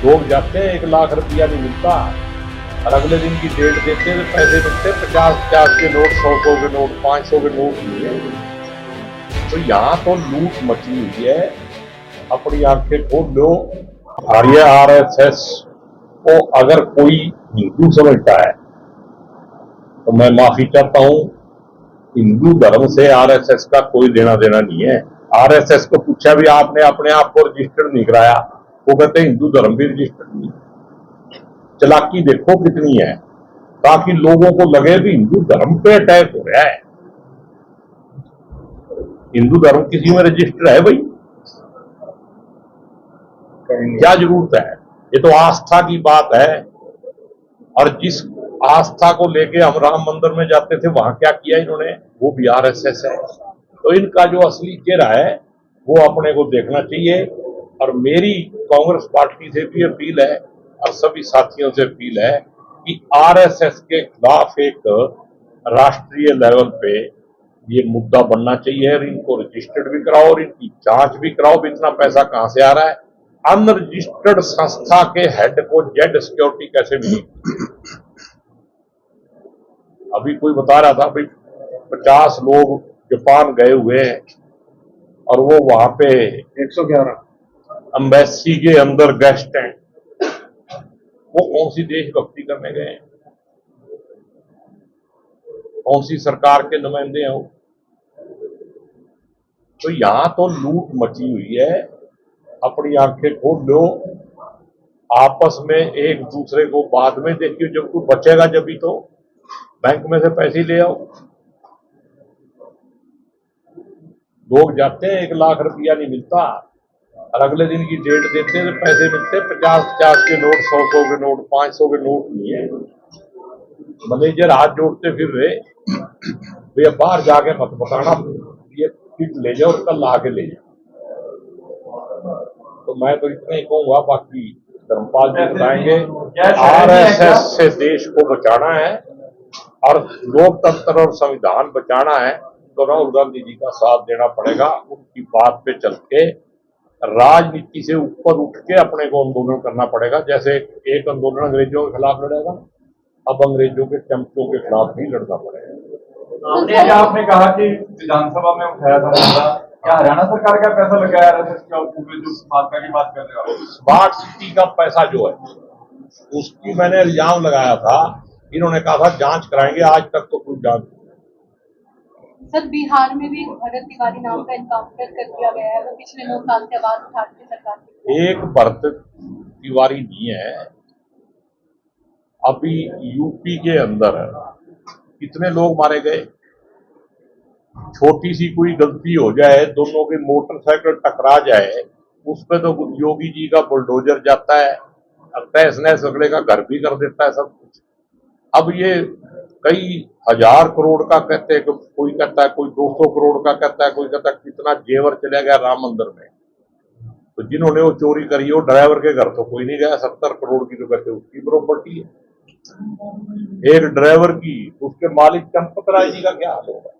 लोग जाते हैं, 1 लाख रुपया नहीं मिलता और अगले दिन की डेट देते तो पैसे मिलते 50-50 के नोट, 100 के नोट, 500 के नोट नहीं है। तो यहाँ तो लूट मची हुई है। अपनी आंखें खोल लो। और ये आरएसएस को अगर कोई हिंदू समझता है तो मैं माफी चाहता हूं। हिंदू धर्म से आरएसएस का कोई लेना देना नहीं है। आरएसएस को पूछा भी आपने अपने आप को रजिस्टर्ड नहीं कराया, वो कहते हिंदू धर्म भी रजिस्टर्ड नहीं। चालाकी देखो कितनी है, ताकि लोगों को लगे भी हिंदू धर्म पे अटैक हो रहा है। हिंदू धर्म किसी में रजिस्टर है भाई? क्या जरूरत है? ये तो आस्था की बात है। और जिस आस्था को लेके हम राम मंदिर में जाते थे, वहां क्या किया इन्होंने? वो भी आरएसएस है। तो इनका जो असली चेहरा है वो अपने को देखना चाहिए। और मेरी कांग्रेस पार्टी से भी अपील है और सभी साथियों से अपील है कि आरएसएस के खिलाफ एक राष्ट्रीय लेवल पे ये मुद्दा बनना चाहिए और इनको रजिस्टर्ड भी कराओ और इनकी जांच भी कराओ। इतना पैसा कहां से आ रहा है? अनरजिस्टर्ड संस्था के हेड को जेड सिक्योरिटी कैसे मिली? अभी कोई बता रहा था भाई 50 लोग जापान गए हुए हैं और वो वहां पे 111 एम्बेसी के अंदर गेस्ट हैं। वो कौन सी देशभक्ति करने गए हैं? कौन सी सरकार के नुमाइंदे हैं वो? तो यहां तो लूट मची हुई है। अपनी आंखें खोल लो। आपस में एक दूसरे को बाद में देखिए, जब तू बचेगा जब ही तो बैंक में से पैसे ले आओ। लोग जाते हैं, 1 लाख रुपया नहीं मिलता और अगले दिन की डेट देते तो पैसे मिलते 50-50 के नोट, 100 के नोट, 500 के नोट नहीं है। मैनेजर हाथ जोड़ते फिर रहे, भैया बाहर जाके मत बताना, ये किट ले जाओ और कल आके ले जाओ। तो मैं तो इतना ही कहूंगा, बाकी धर्मपाल जी बताएंगे। आरएसएस से देश को बचाना है और लोकतंत्र और संविधान बचाना है तो राहुल गांधी जी का साथ देना पड़ेगा। उनकी बात पे चल के राजनीति से ऊपर उठ के अपने को आंदोलन करना पड़ेगा। जैसे एक आंदोलन अंग्रेजों के खिलाफ लड़ेगा, अब अंग्रेजों के चमचों के खिलाफ भी लड़ना पड़ेगा। आपने कहा कि विधानसभा में उठाया था मुद्दा, क्या हरियाणा सरकार का पैसा लगाया आरएसएस के ऊपर? जो भाजपा की बात कर रहे हो, स्मार्ट सिटी का पैसा जो है उसकी मैंने इल्जाम लगाया था। इन्होंने कहा था जांच कराएंगे, आज तक तो कोई जांच नहीं। सर, बिहार में भी भरत तिवारी नाम का एनकाउंटर कर दिया गया है। वो पिछले 9 साल से आवाज उठाती सरकार की। एक भरत तिवारी नहीं है। अभी यूपी के अंदर कितने लोग मारे गए? छोटी सी कोई गलती हो जाए, दोनों की मोटरसाइकिल टकरा जाए, उस पे तो योगी जी का बुलडोजर जाता है, तहस नहस अगले का घर भी कर देता है सब कुछ। अब ये कई हजार करोड़ का कहते हैं, कोई कहता है कोई 200 करोड़ का कहता है, कोई कहता है कितना जेवर चला गया राम मंदिर में। तो जिन्होंने वो चोरी करी वो ड्राइवर के घर तो कोई नहीं गया। 70 करोड़ की तो कहते उसकी प्रॉपर्टी है, एक ड्राइवर की। उसके मालिक चंपत राय जी का क्या हाल होगा?